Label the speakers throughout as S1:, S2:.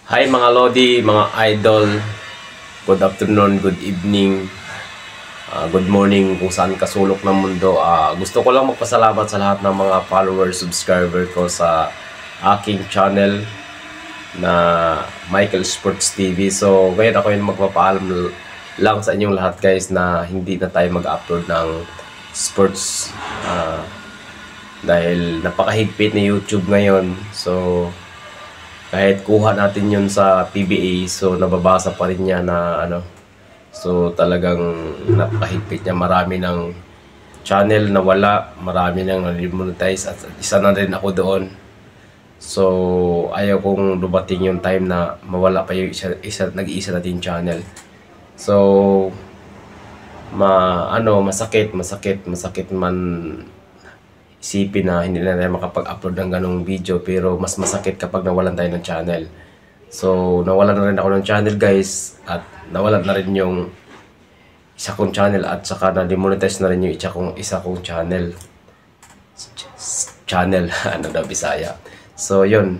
S1: Hi mga Lodi, mga idol. Good afternoon, good evening, good morning kung saan kasulok ng mundo. Gusto ko lang magpasalamat sa lahat ng mga followers, subscriber ko sa aking channel na Michael Sports TV. So ngayon ako yung magpapaalam lang sa inyong lahat guys na hindi na tayo mag-upload ng sports dahil napakahigpit ni YouTube ngayon. So kahit kuha natin yun sa PBA, so nababasa pa rin niya na so talagang napakahigpit niya. Marami ng channel na wala, marami nang na-demonetize at isa na rin ako doon. So ayaw kong dumating yung time na mawala pa yung nag-iisa natin channel. So masakit man isipin na hindi na tayo makapag-upload ng ganong video, pero mas masakit kapag nawalan tayo ng channel. So nawalan na rin ako ng channel guys, at nawalan na rin yung isa kong channel, at saka na-demonetize na rin yung isa kong channel ano daw Bisaya. So yun,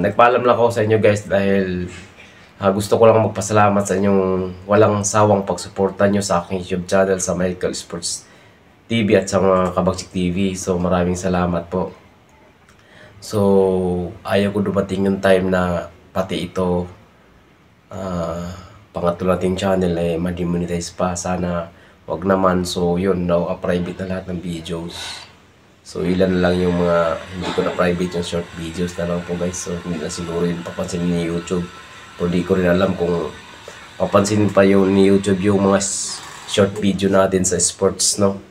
S1: nagpaalam lang ako sa inyo guys dahil gusto ko lang magpasalamat sa inyong walang sawang pagsuporta nyo sa aking YouTube channel sa Michael Sports TV at sa mga Kabagsik TV. So maraming salamat po. So ayaw ko dumating yung time na pati ito pangatlo nating channel ay ma-demonetize pa. Sana wag naman. So yun, private na lahat ng videos. So ilan lang yung mga hindi ko na private, yung short videos na lang po guys. So hindi na siguro yung papansinin ni YouTube. Pero di ko rin alam kung papansinin pa yung ni YouTube yung mga short video natin sa sports, no,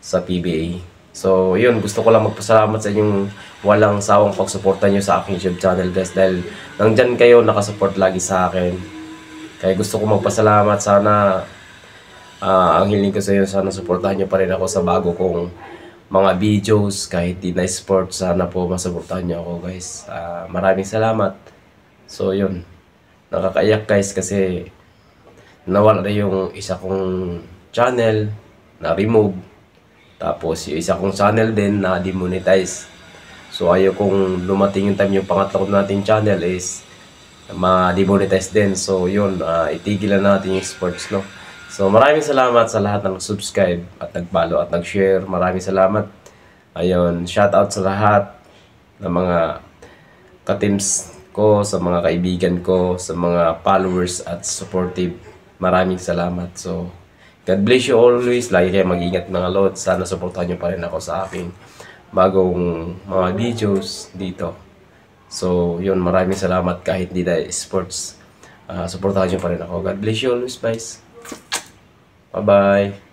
S1: sa PBA. So yun, gusto ko lang magpasalamat sa inyong walang sawang pagsuporta nyo sa aking YouTube channel guys, dahil nandyan kayo nakasupport lagi sa akin. Kaya gusto ko magpasalamat. Sana ang hiling ko sa inyo, sana suportahan nyo pa rin ako sa bago kong mga videos. Kahit di na sport, sana po masuportahan nyo ako guys. Maraming salamat. So yun, nakakaiyak guys kasi nawala na yung isa kong channel na remove. Tapos yung isa kong channel din na demonetize. So ayaw kong lumating yung time yung pangatlo nating channel is ma-demonetize din. So yun, itigilan natin yung sports, no. So maraming salamat sa lahat ng subscribe at nag-follow at nag-share. Maraming salamat. Ayun, shout out sa lahat ng mga ka-teams ko, sa mga kaibigan ko, sa mga followers at supportive. Maraming salamat. So God bless you always. Lagi kayo mag-ingat mga Lord. Sana supportahan nyo pa rin ako sa aking bagong mga videos dito. So yun, maraming salamat kahit di na sports. Supportahan nyo pa rin ako. God bless you always guys. Bye bye.